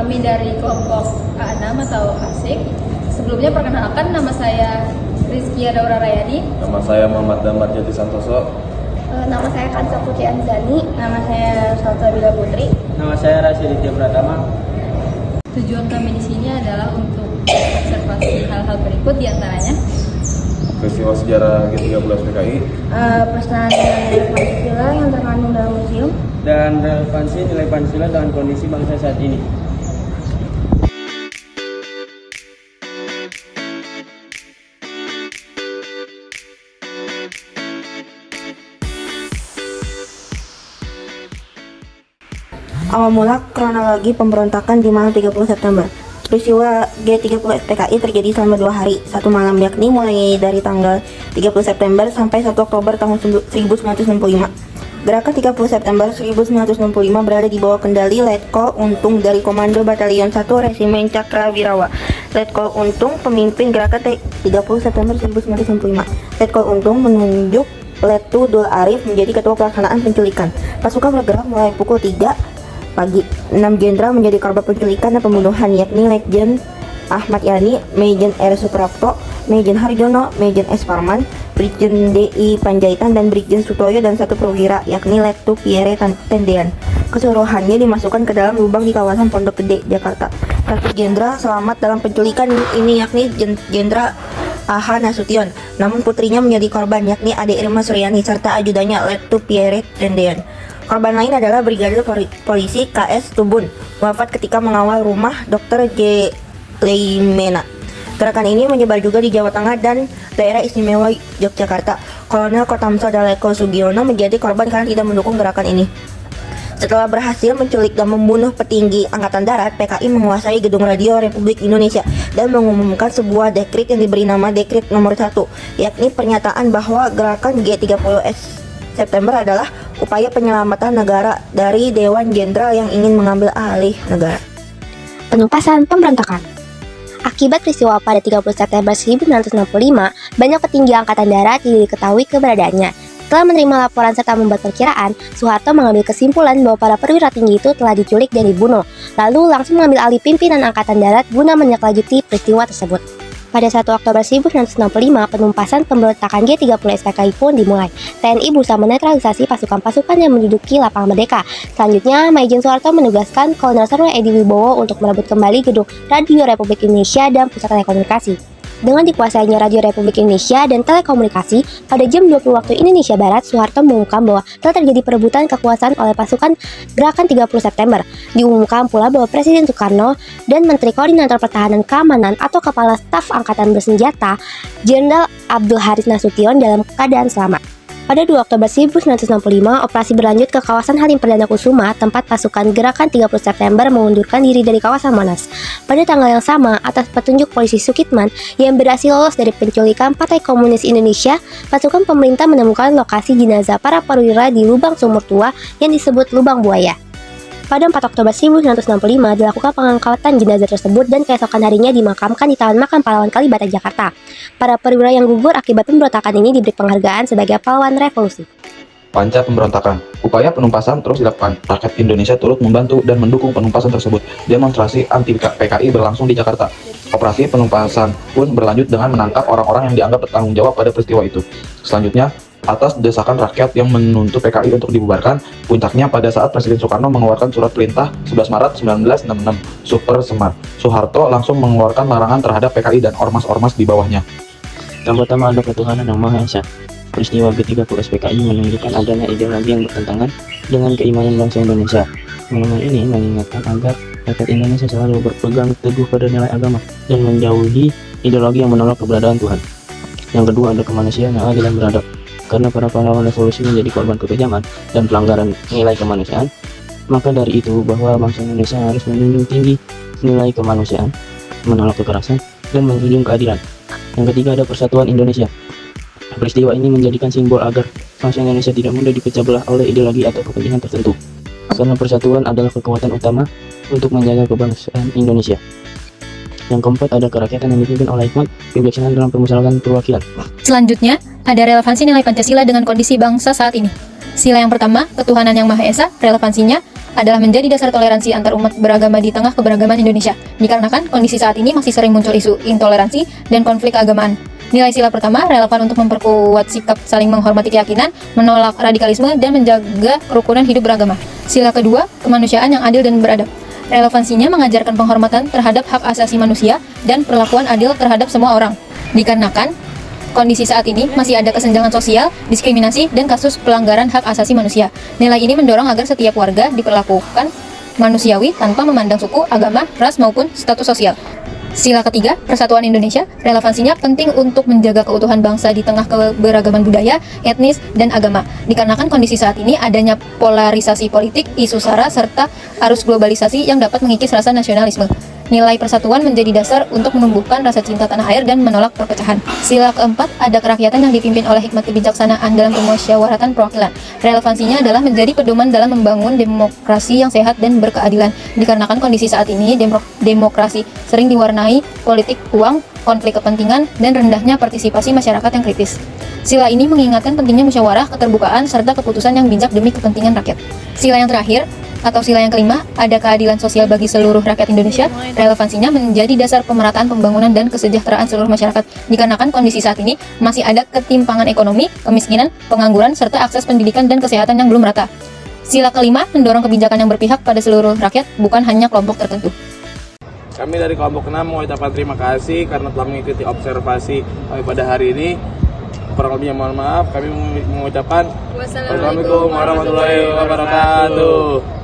kami dari kelompok A6 atau ASIK. Sebelumnya perkenalkan, nama saya Rizky Adaura Rayani. Nama saya Muhammad Damar Jati Santoso. Nama saya Kansa Putri Anzani. Nama saya Salsabila Putri. Nama saya Rasiditya Pratama. Tujuan kami di sini adalah untuk observasi hal-hal berikut, diantaranya Peristiwa sejarah G30 PKI, Perstandingan nilai Pancasila yang terkandung dalam museum, Dan relevansi nilai Pancasila dengan kondisi bangsa saat ini. awal mula kronologi pemberontakan di malam 30 September. Peristiwa G30 PKI terjadi selama 2 hari, 1 malam, yakni mulai dari tanggal 30 September sampai 1 Oktober tahun 1965. Gerakan 30 September 1965 berada di bawah kendali Letkol Untung dari Komando Batalion 1 Resimen Cakrawirawa. Letkol Untung pemimpin gerakan 30 September 1965. Letkol Untung menunjuk Letu Dul Arif menjadi ketua pelaksanaan penculikan. Pasukan bergerak mulai pukul 3 pagi. 6 jenderal menjadi korban penculikan dan pembunuhan, yakni Letjen Ahmad Yani, Mejen R. Suprapto, Mejen Harjono, Mejen S. Parman, Brigjen D.I. Panjaitan, dan Brigjen Sutoyo, dan 1 perwira, yakni Letu Pierre Tendean. Keseluruhannya dimasukkan ke dalam lubang di kawasan Pondok Gede, Jakarta. 1 jenderal selamat dalam penculikan ini, yakni Jenderal A.H. Nasution. Namun putrinya menjadi korban, yakni Ade Irma Suryani, serta ajudannya Letu Pierre Tendean. Korban lain adalah Brigadir Polisi KS Tubun, wafat ketika mengawal rumah Dr. J. Leimena. Gerakan ini menyebar juga di Jawa Tengah dan daerah istimewa Yogyakarta. Kolonel Kotamso Daleko Sugiono menjadi korban karena tidak mendukung gerakan ini. Setelah berhasil menculik dan membunuh petinggi Angkatan Darat, PKI menguasai Gedung Radio Republik Indonesia dan mengumumkan sebuah dekret yang diberi nama Dekret Nomor 1, yakni pernyataan bahwa gerakan G30 September adalah upaya penyelamatan negara dari Dewan Jenderal yang ingin mengambil alih negara. Penumpasan pemberontakan. Akibat peristiwa pada 30 September 1965, banyak petinggi Angkatan Darat tidak diketahui keberadaannya. Setelah menerima laporan serta membuat perkiraan, Soeharto mengambil kesimpulan bahwa para perwira tinggi itu telah diculik dan dibunuh, lalu langsung mengambil alih pimpinan Angkatan Darat guna menindaklanjuti peristiwa tersebut. Pada 1 Oktober 1965, penumpasan pemberontakan G30 SPKI pun dimulai. TNI berusaha menetralisasi pasukan-pasukan yang menduduki lapangan Merdeka. Selanjutnya, Maijen Soeharto menugaskan Kolonel Sarulia Edi Wibowo untuk merebut kembali Gedung Radio Republik Indonesia dan Pusat Telekomunikasi. Dengan dikuasainya Radio Republik Indonesia dan telekomunikasi, pada jam 20 waktu Indonesia Barat, Soeharto mengumumkan bahwa telah terjadi perebutan kekuasaan oleh pasukan Gerakan 30 September. Diumumkan pula bahwa Presiden Soekarno dan Menteri Koordinator Pertahanan Keamanan atau Kepala Staf Angkatan Bersenjata, Jenderal Abdul Haris Nasution dalam keadaan selamat. Pada 2 Oktober 1965, operasi berlanjut ke kawasan Halim Perdana Kusuma, tempat pasukan Gerakan 30 September mengundurkan diri dari kawasan Monas. Pada tanggal yang sama, atas petunjuk polisi Sukitman yang berhasil lolos dari penculikan Partai Komunis Indonesia, pasukan pemerintah menemukan lokasi jenazah para perwira di lubang sumur tua yang disebut Lubang Buaya. Pada 4 Oktober 1965 dilakukan pengangkatan jenazah tersebut dan keesokan harinya dimakamkan di Taman Makam Pahlawan Kalibata, Jakarta. Para perwira yang gugur akibat pemberontakan ini diberi penghargaan sebagai pahlawan revolusi. Pasca pemberontakan, upaya penumpasan terus dilakukan. Rakyat Indonesia turut membantu dan mendukung penumpasan tersebut. Demonstrasi anti PKI berlangsung di Jakarta. Operasi penumpasan pun berlanjut dengan menangkap orang-orang yang dianggap bertanggung jawab pada peristiwa itu. Selanjutnya, atas desakan rakyat yang menuntut PKI untuk dibubarkan, puncaknya pada saat Presiden Soekarno mengeluarkan surat perintah 11 Maret 1966 Super Semar. Soeharto langsung mengeluarkan larangan terhadap PKI dan ormas-ormas di bawahnya. Yang pertama ada ketuhanan yang Maha Esa. Peristiwa G30 SPKI menunjukkan adanya ideologi yang bertentangan dengan keimanan bangsa Indonesia. Momen ini mengingatkan agar rakyat Indonesia selalu berpegang teguh pada nilai agama dan menjauhi ideologi yang menolak keberadaan Tuhan. Yang kedua ada kemanusiaan yang adil dan beradab. Karena para pahlawan revolusi menjadi korban kekejaman dan pelanggaran nilai kemanusiaan, maka dari itu bahwa bangsa Indonesia harus menjunjung tinggi nilai kemanusiaan, menolak kekerasan, dan menjunjung keadilan. Yang ketiga ada persatuan Indonesia. Peristiwa ini menjadikan simbol agar bangsa Indonesia tidak mudah dipecah belah oleh ideologi atau kepentingan tertentu. Karena persatuan adalah kekuatan utama untuk menjaga kebangsaan Indonesia. Yang keempat ada kerakyatan yang dipimpin oleh hikmat, kebijaksanaan dalam permusyawaratan perwakilan. Selanjutnya, ada relevansi nilai Pancasila dengan kondisi bangsa saat ini. Sila yang pertama, ketuhanan yang Maha Esa, relevansinya adalah menjadi dasar toleransi antar umat beragama di tengah keberagaman Indonesia. Dikarenakan kondisi saat ini masih sering muncul isu intoleransi dan konflik keagamaan. Nilai sila pertama relevan untuk memperkuat sikap saling menghormati keyakinan, menolak radikalisme, dan menjaga kerukunan hidup beragama. Sila kedua, kemanusiaan yang adil dan beradab. Relevansinya mengajarkan penghormatan terhadap hak asasi manusia dan perlakuan adil terhadap semua orang. Dikarenakan kondisi saat ini masih ada kesenjangan sosial, diskriminasi, dan kasus pelanggaran hak asasi manusia. Nilai ini mendorong agar setiap warga diperlakukan manusiawi tanpa memandang suku, agama, ras, maupun status sosial. Sila ketiga, persatuan Indonesia. Relevansinya penting untuk menjaga keutuhan bangsa di tengah keberagaman budaya, etnis, dan agama. Dikarenakan kondisi saat ini adanya polarisasi politik, isu sara, serta arus globalisasi yang dapat mengikis rasa nasionalisme. Nilai persatuan menjadi dasar untuk menumbuhkan rasa cinta tanah air dan menolak perpecahan. Sila keempat, ada kerakyatan yang dipimpin oleh hikmat kebijaksanaan dalam pemusyawaratan perwakilan. Relevansinya adalah menjadi pedoman dalam membangun demokrasi yang sehat dan berkeadilan. Dikarenakan kondisi saat ini demokrasi sering diwarnai politik uang, konflik kepentingan, dan rendahnya partisipasi masyarakat yang kritis. Sila ini mengingatkan pentingnya musyawarah, keterbukaan, serta keputusan yang bijak demi kepentingan rakyat. Sila yang terakhir, atau sila yang kelima, ada keadilan sosial bagi seluruh rakyat Indonesia. Relevansinya menjadi dasar pemerataan pembangunan dan kesejahteraan seluruh masyarakat. Dikarenakan kondisi saat ini masih ada ketimpangan ekonomi, kemiskinan, pengangguran, serta akses pendidikan dan kesehatan yang belum merata. Sila kelima mendorong kebijakan yang berpihak pada seluruh rakyat, bukan hanya kelompok tertentu. Kami dari kelompok 6 mengucapkan terima kasih karena telah mengikuti observasi kami pada hari ini. Kurang lebihnya mohon maaf. Kami mengucapkan wassalamualaikum warahmatullahi wabarakatuh.